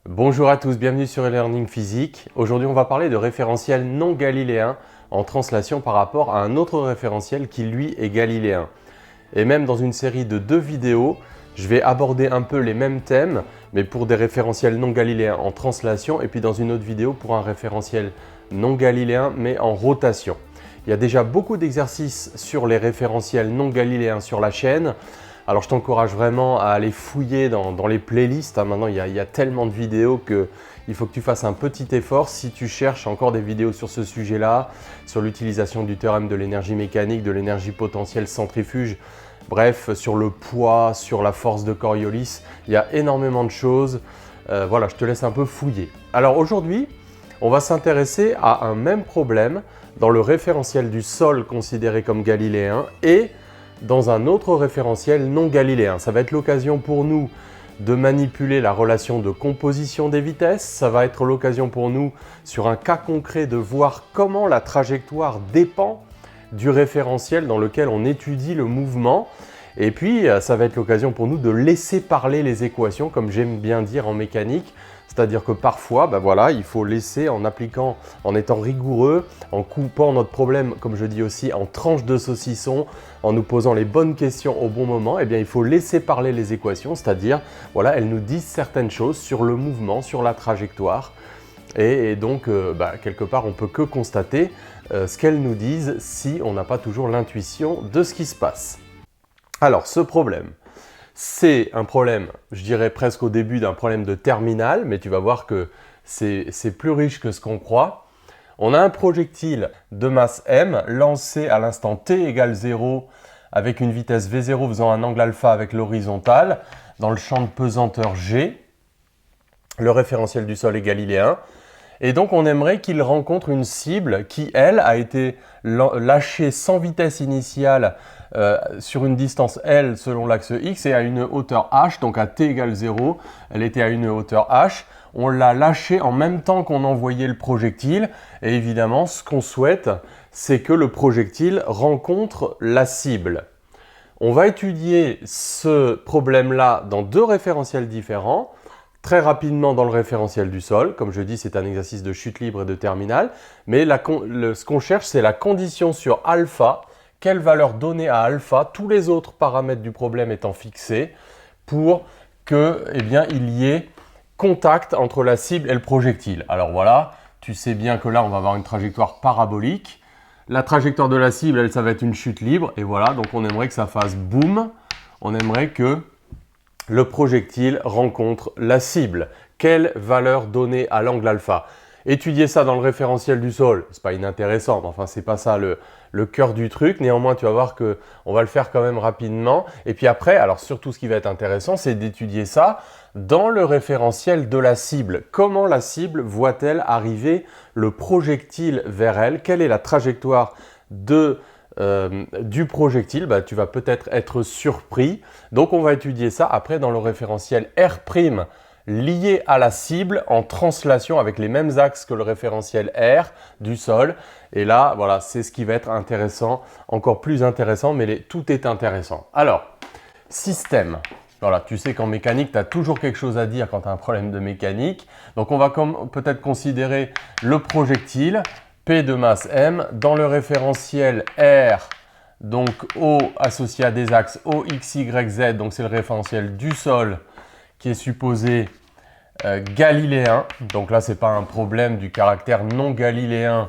Bonjour à tous, bienvenue sur e-learning physique. Aujourd'hui, on va parler de référentiel non galiléen en translation par rapport à un autre référentiel qui, lui, est galiléen. Et même dans une série de 2 vidéos, je vais aborder un peu les mêmes thèmes, mais pour des référentiels non galiléens en translation, et puis dans une autre vidéo pour un référentiel non galiléen, mais en rotation. Il y a déjà beaucoup d'exercices sur les référentiels non galiléens sur la chaîne. Alors je t'encourage vraiment à aller fouiller dans les playlists. Maintenant, il y a tellement de vidéos qu'il faut que tu fasses un petit effort si tu cherches encore des vidéos sur ce sujet-là, sur l'utilisation du théorème de l'énergie mécanique, de l'énergie potentielle centrifuge, bref, sur le poids, sur la force de Coriolis. Il y a énormément de choses. Voilà, je te laisse un peu fouiller. Alors aujourd'hui, on va s'intéresser à un même problème dans le référentiel du sol considéré comme galiléen et dans un autre référentiel non galiléen. Ça va être l'occasion pour nous de manipuler la relation de composition des vitesses. Ça va être l'occasion pour nous, sur un cas concret, de voir comment la trajectoire dépend du référentiel dans lequel on étudie le mouvement. Et puis, ça va être l'occasion pour nous de laisser parler les équations, comme j'aime bien dire en mécanique. C'est-à-dire que parfois, voilà, il faut laisser en appliquant, en étant rigoureux, en coupant notre problème, comme je dis aussi, en tranches de saucisson, en nous posant les bonnes questions au bon moment, eh bien, il faut laisser parler les équations, c'est-à-dire, voilà, elles nous disent certaines choses sur le mouvement, sur la trajectoire. Et donc, quelque part, on ne peut que constater ce qu'elles nous disent si on n'a pas toujours l'intuition de ce qui se passe. Alors, ce problème, c'est un problème, je dirais presque au début d'un problème de terminale, mais tu vas voir que c'est plus riche que ce qu'on croit. On a un projectile de masse m lancé à l'instant t égale 0 avec une vitesse v0 faisant un angle alpha avec l'horizontale dans le champ de pesanteur g. Le référentiel du sol est galiléen. Et donc on aimerait qu'il rencontre une cible qui, elle, a été lâchée sans vitesse initiale sur une distance L selon l'axe X et à une hauteur H, donc à t égale 0, elle était à une hauteur H. On l'a lâchée en même temps qu'on envoyait le projectile. Et évidemment, ce qu'on souhaite, c'est que le projectile rencontre la cible. On va étudier ce problème-là dans 2 référentiels différents. Très rapidement dans le référentiel du sol, comme je dis, c'est un exercice de chute libre et de terminale, mais ce qu'on cherche, c'est la condition sur alpha, quelle valeur donner à alpha, tous les autres paramètres du problème étant fixés, pour que, il y ait contact entre la cible et le projectile. Alors voilà, tu sais bien que là, on va avoir une trajectoire parabolique. La trajectoire de la cible, elle, ça va être une chute libre, et voilà, donc on aimerait que ça fasse boum, on aimerait que le projectile rencontre la cible. Quelle valeur donner à l'angle alpha? Étudier ça dans le référentiel du sol, c'est pas inintéressant, mais enfin c'est pas ça le cœur du truc. Néanmoins, tu vas voir qu'on va le faire quand même rapidement. Et puis après, alors surtout ce qui va être intéressant, c'est d'étudier ça dans le référentiel de la cible. Comment la cible voit-elle arriver le projectile vers elle? Quelle est la trajectoire du projectile? Tu vas peut-être être surpris. Donc on va étudier ça après dans le référentiel R' lié à la cible en translation avec les mêmes axes que le référentiel R du sol. Et là, voilà, c'est ce qui va être intéressant, encore plus intéressant, mais tout est intéressant. Alors, système. Voilà, tu sais qu'en mécanique, tu as toujours quelque chose à dire quand tu as un problème de mécanique. Donc on va peut-être considérer le projectile P de masse m dans le référentiel R, donc O associé à des axes O, X, Y, Z, donc c'est le référentiel du sol qui est supposé galiléen. Donc là, ce n'est pas un problème du caractère non galiléen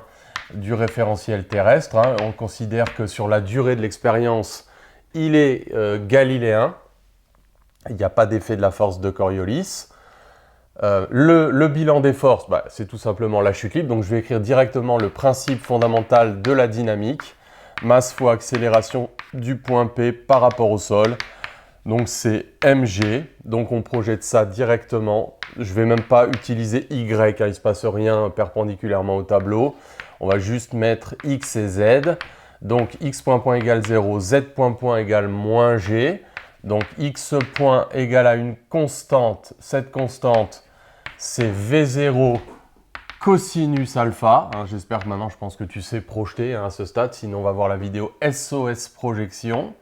du référentiel terrestre. On considère que sur la durée de l'expérience, il est galiléen. Il n'y a pas d'effet de la force de Coriolis. Le bilan des forces, c'est tout simplement la chute libre. Donc je vais écrire directement le principe fondamental de la dynamique. Masse fois accélération du point P par rapport au sol. Donc c'est mg. Donc on projette ça directement. Je ne vais même pas utiliser y, il ne se passe rien perpendiculairement au tableau. On va juste mettre x et z. Donc x point égale 0, z point égale moins g. Donc x point égale à une constante. Cette constante, c'est V0 cosinus alpha. J'espère que maintenant, je pense que tu sais projeter à ce stade. Sinon, on va voir la vidéo SOS projection.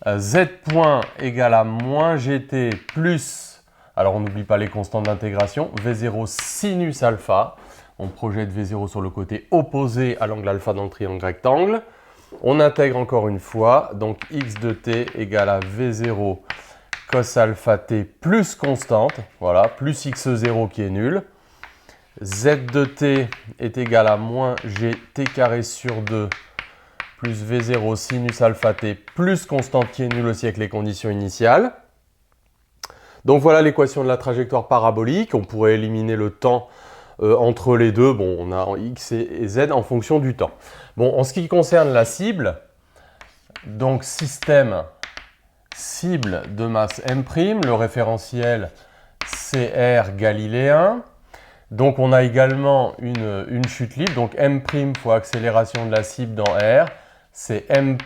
Z point égale à moins GT plus Alors on n'oublie pas les constantes d'intégration. V0 sinus alpha. On projette V0 sur le côté opposé à l'angle alpha dans le triangle rectangle. On intègre encore une fois. Donc x de t égale à V0 cos alpha t plus constante. Voilà, plus x0 qui est nul. Z de t est égal à moins gt carré sur 2 plus V0 sinus alpha t plus constante qui est nulle aussi avec les conditions initiales. Donc voilà l'équation de la trajectoire parabolique. On pourrait éliminer le temps entre les deux. Bon, on a x et z en fonction du temps. Bon, en ce qui concerne la cible, donc système cible de masse M', le référentiel CR galiléen. Donc on a également une chute libre. Donc M' fois accélération de la cible dans R, c'est M'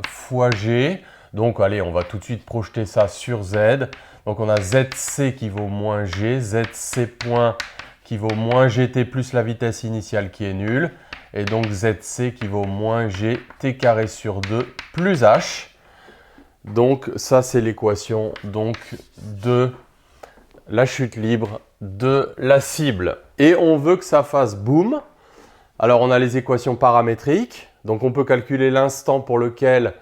fois G. Donc allez, on va tout de suite projeter ça sur Z. Donc on a ZC qui vaut moins G, ZC point qui vaut moins GT plus la vitesse initiale qui est nulle. Et donc ZC qui vaut moins GT carré sur 2 plus H. Donc ça c'est l'équation de la chute libre de la cible. Et on veut que ça fasse boum. Alors on a les équations paramétriques. Donc on peut calculer l'instant pour lequel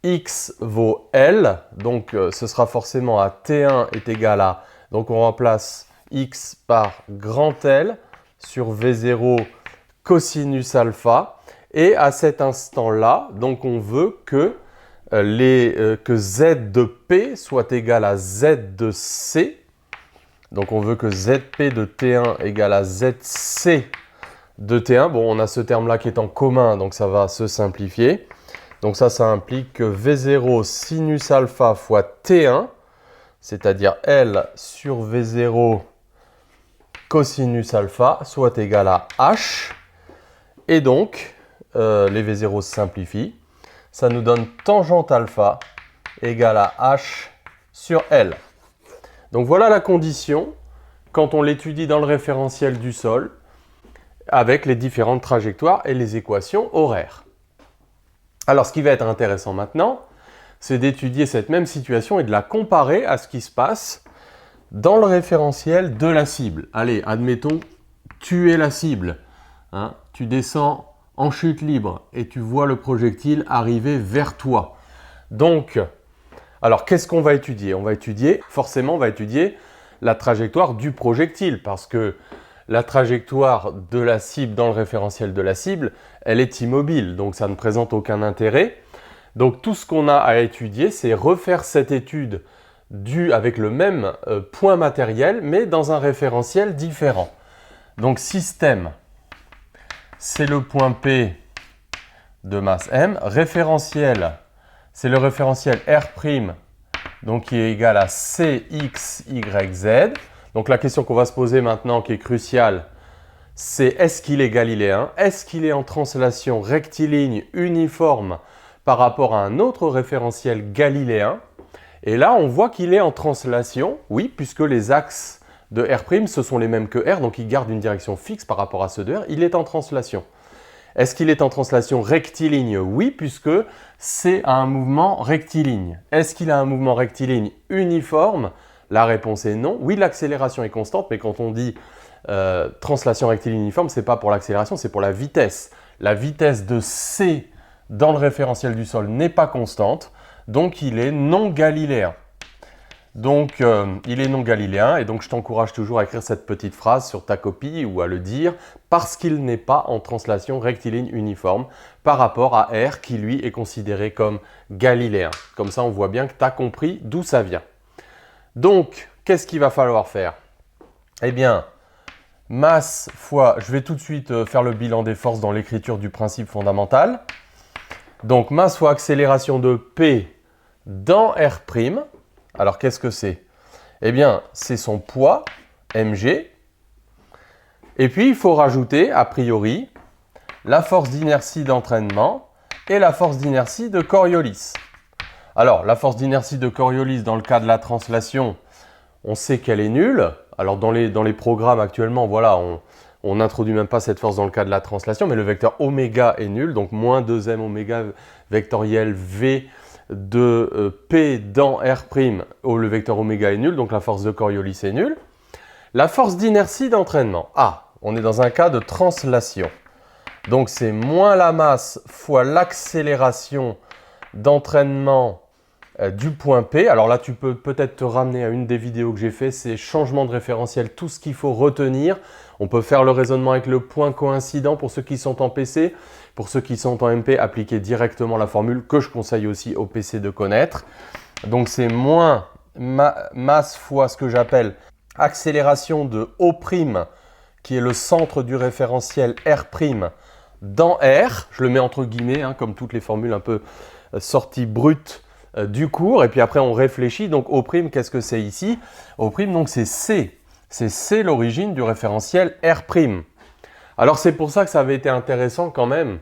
x vaut L, donc ce sera forcément à T1 est égal à, donc on remplace x par grand L sur V0 cosinus alpha, et à cet instant-là, donc on veut que, que Z de P soit égal à Z de C, donc on veut que ZP de T1 égale à ZC de T1, bon on a ce terme-là qui est en commun, donc ça va se simplifier. Donc ça implique que V0 sinus alpha fois T1, c'est-à-dire L sur V0 cosinus alpha, soit égal à H. Et donc, les V0 se simplifient. Ça nous donne tangente alpha égale à H sur L. Donc voilà la condition quand on l'étudie dans le référentiel du sol avec les différentes trajectoires et les équations horaires. Alors, ce qui va être intéressant maintenant, c'est d'étudier cette même situation et de la comparer à ce qui se passe dans le référentiel de la cible. Allez, admettons, tu es la cible. Hein, tu descends en chute libre et tu vois le projectile arriver vers toi. Donc, alors qu'est-ce qu'on va étudier? Forcément, on va étudier la trajectoire du projectile parce que la trajectoire de la cible dans le référentiel de la cible, elle est immobile, donc ça ne présente aucun intérêt. Donc tout ce qu'on a à étudier, c'est refaire cette étude avec le même point matériel, mais dans un référentiel différent. Donc système, c'est le point P de masse M. Référentiel, c'est le référentiel R', donc qui est égal à CXYZ. Donc la question qu'on va se poser maintenant, qui est cruciale, c'est est-ce qu'il est galiléen? Est-ce qu'il est en translation rectiligne uniforme par rapport à un autre référentiel galiléen? Et là, on voit qu'il est en translation, oui, puisque les axes de R', ce sont les mêmes que R, donc il garde une direction fixe par rapport à ceux de R, il est en translation. Est-ce qu'il est en translation rectiligne? Oui, puisque c'est un mouvement rectiligne. Est-ce qu'il a un mouvement rectiligne uniforme? La réponse est non. Oui, l'accélération est constante, mais quand on dit translation rectiligne uniforme, ce n'est pas pour l'accélération, c'est pour la vitesse. La vitesse de C dans le référentiel du sol n'est pas constante, donc il est non galiléen. Donc, il est non galiléen, et donc je t'encourage toujours à écrire cette petite phrase sur ta copie ou à le dire, parce qu'il n'est pas en translation rectiligne uniforme par rapport à R, qui lui est considéré comme galiléen. Comme ça, on voit bien que tu as compris d'où ça vient. Donc, qu'est-ce qu'il va falloir faire? Eh bien, masse fois, je vais tout de suite faire le bilan des forces dans l'écriture du principe fondamental. Donc, masse fois accélération de P dans R'. Alors, qu'est-ce que c'est? Eh bien, c'est son poids, mg. Et puis, il faut rajouter, a priori, la force d'inertie d'entraînement et la force d'inertie de Coriolis. Alors, la force d'inertie de Coriolis, dans le cas de la translation, on sait qu'elle est nulle. Alors, dans les programmes actuellement, voilà, on n'introduit même pas cette force dans le cas de la translation, mais le vecteur oméga est nul, donc moins 2m oméga vectoriel v de P dans R', où le vecteur oméga est nul, donc la force de Coriolis est nulle. La force d'inertie d'entraînement. Ah, on est dans un cas de translation. Donc c'est moins la masse fois l'accélération d'entraînement du point P. Alors là, tu peux peut-être te ramener à une des vidéos que j'ai fait, c'est changement de référentiel, tout ce qu'il faut retenir. On peut faire le raisonnement avec le point coïncident pour ceux qui sont en PC. Pour ceux qui sont en MP, appliquez directement la formule que je conseille aussi au PC de connaître. Donc c'est moins masse fois ce que j'appelle accélération de O', qui est le centre du référentiel R', dans R. Je le mets entre guillemets, hein, comme toutes les formules un peu sorties brutes du cours. Et puis après, on réfléchit. Donc O', qu'est-ce que c'est ici? O', donc c'est C. C'est C l'origine du référentiel R'. Alors c'est pour ça que ça avait été intéressant quand même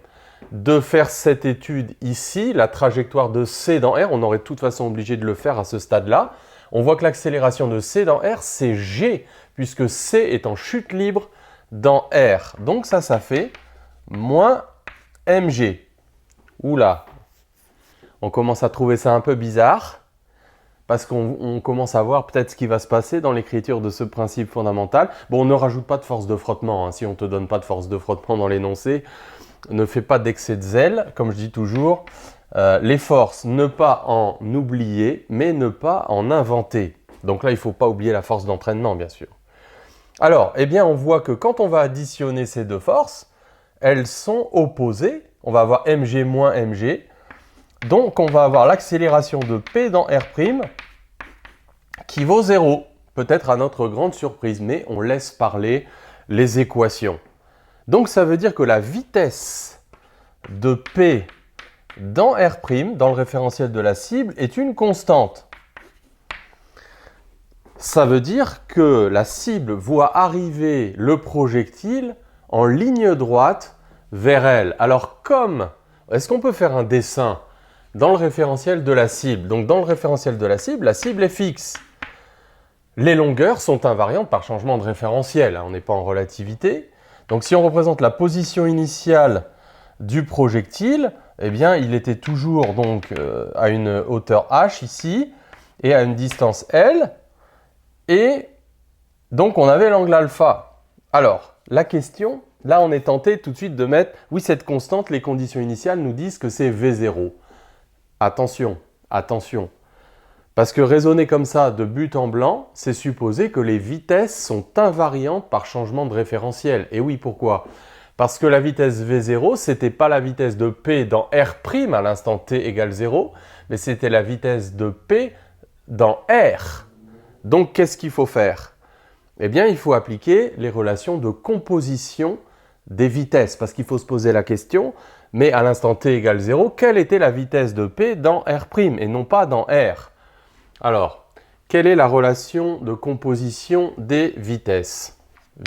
de faire cette étude ici, la trajectoire de C dans R. On aurait de toute façon obligé de le faire à ce stade-là. On voit que l'accélération de C dans R, c'est G, puisque C est en chute libre dans R. Donc ça fait moins mg. Oula, on commence à trouver ça un peu bizarre, parce qu'on commence à voir peut-être ce qui va se passer dans l'écriture de ce principe fondamental. Bon, on ne rajoute pas de force de frottement, hein. Si on ne te donne pas de force de frottement dans l'énoncé, ne fais pas d'excès de zèle, comme je dis toujours. Les forces, ne pas en oublier, mais ne pas en inventer. Donc là, il ne faut pas oublier la force d'entraînement, bien sûr. Alors, eh bien, on voit que quand on va additionner ces deux forces, elles sont opposées. On va avoir mg moins mg. Donc, on va avoir l'accélération de P dans R' qui vaut 0. Peut-être à notre grande surprise, mais on laisse parler les équations. Donc, ça veut dire que la vitesse de P dans R', dans le référentiel de la cible, est une constante. Ça veut dire que la cible voit arriver le projectile en ligne droite vers elle. Alors, est-ce qu'on peut faire un dessin dans le référentiel de la cible? Donc, dans le référentiel de la cible est fixe. Les longueurs sont invariantes par changement de référentiel. On n'est pas en relativité. Donc, si on représente la position initiale du projectile, eh bien, il était toujours donc à une hauteur h ici et à une distance L. Et donc, on avait l'angle alpha. Alors, la question, là, on est tenté tout de suite de mettre, oui, cette constante, les conditions initiales nous disent que c'est V0. Attention, attention. Parce que raisonner comme ça de but en blanc, c'est supposer que les vitesses sont invariantes par changement de référentiel. Et oui, pourquoi? Parce que la vitesse V0, ce n'était pas la vitesse de P dans R' à l'instant t égale 0, mais c'était la vitesse de P dans R. Donc, qu'est-ce qu'il faut faire? Eh bien, il faut appliquer les relations de composition des vitesses, parce qu'il faut se poser la question, mais à l'instant t égale 0, quelle était la vitesse de P dans R' et non pas dans R? Alors, quelle est la relation de composition des vitesses?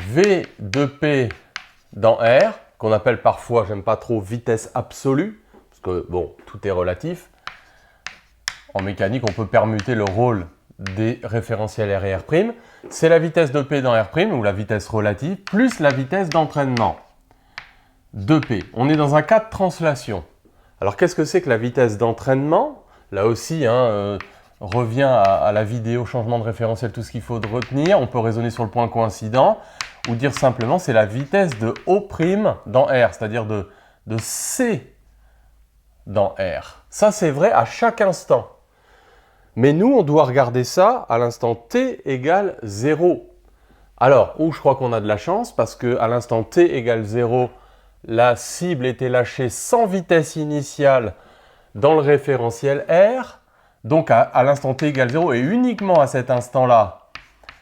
V de P dans R, qu'on appelle parfois, j'aime pas trop, vitesse absolue, parce que bon, tout est relatif. En mécanique, on peut permuter le rôle des référentiels R et R', c'est la vitesse de P dans R', ou la vitesse relative, plus la vitesse d'entraînement de P. On est dans un cas de translation. Alors, qu'est-ce que c'est que la vitesse d'entraînement? Là aussi, revient à la vidéo changement de référentiel, tout ce qu'il faut retenir. On peut raisonner sur le point coïncident ou dire simplement c'est la vitesse de O' dans R, c'est-à-dire de C dans R. Ça, c'est vrai à chaque instant. Mais nous, on doit regarder ça à l'instant t égale 0. Alors, je crois qu'on a de la chance parce qu'à l'instant t égale 0, la cible était lâchée sans vitesse initiale dans le référentiel R. Donc, à l'instant t égale 0 et uniquement à cet instant-là,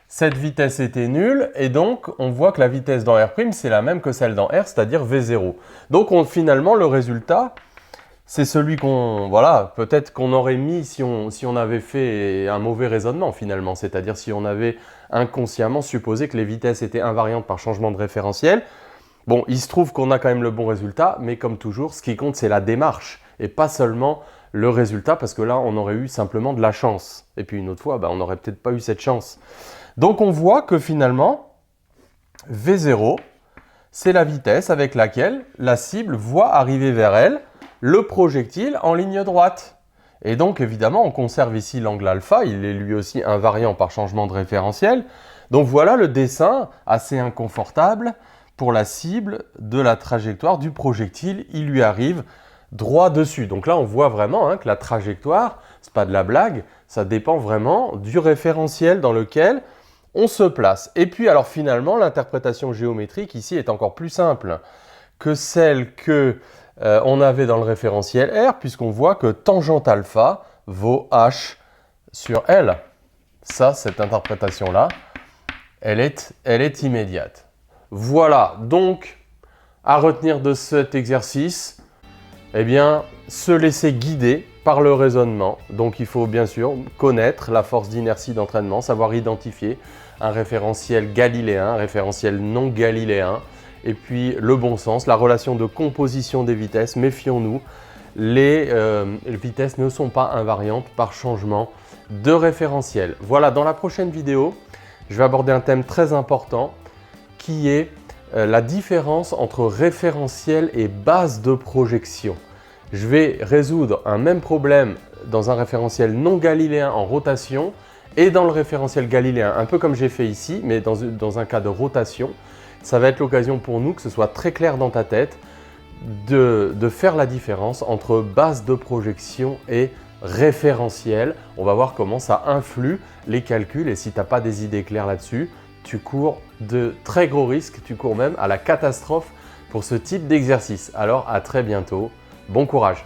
cette vitesse était nulle. Et donc, on voit que la vitesse dans R', c'est la même que celle dans R, c'est-à-dire V0. Donc, finalement, le résultat, c'est celui peut-être qu'on aurait mis si on avait fait un mauvais raisonnement finalement. C'est-à-dire si on avait inconsciemment supposé que les vitesses étaient invariantes par changement de référentiel. Bon, il se trouve qu'on a quand même le bon résultat, mais comme toujours, ce qui compte, c'est la démarche et pas seulement le résultat, parce que là, on aurait eu simplement de la chance. Et puis une autre fois, on n'aurait peut-être pas eu cette chance. Donc, on voit que finalement, V0, c'est la vitesse avec laquelle la cible voit arriver vers elle le projectile en ligne droite. Et donc évidemment, on conserve ici l'angle alpha, il est lui aussi invariant par changement de référentiel. Donc voilà le dessin assez inconfortable pour la cible de la trajectoire du projectile. Il lui arrive droit dessus. Donc là, on voit vraiment que la trajectoire, c'est pas de la blague, ça dépend vraiment du référentiel dans lequel on se place. Et puis alors finalement, l'interprétation géométrique ici est encore plus simple que celle que on avait dans le référentiel R, puisqu'on voit que tangente alpha vaut H sur L. Ça, cette interprétation-là, elle est immédiate. Voilà, donc, à retenir de cet exercice, eh bien, se laisser guider par le raisonnement. Donc, il faut bien sûr connaître la force d'inertie d'entraînement, savoir identifier un référentiel galiléen, un référentiel non galiléen, et puis le bon sens, la relation de composition des vitesses. Méfions-nous, les vitesses ne sont pas invariantes par changement de référentiel. Voilà, dans la prochaine vidéo, je vais aborder un thème très important qui est la différence entre référentiel et base de projection. Je vais résoudre un même problème dans un référentiel non galiléen en rotation et dans le référentiel galiléen, un peu comme j'ai fait ici, mais dans un cas de rotation. Ça va être l'occasion pour nous que ce soit très clair dans ta tête de faire la différence entre base de projection et référentiel. On va voir comment ça influe les calculs et si tu n'as pas des idées claires là-dessus, tu cours de très gros risques, tu cours même à la catastrophe pour ce type d'exercice. Alors à très bientôt, bon courage!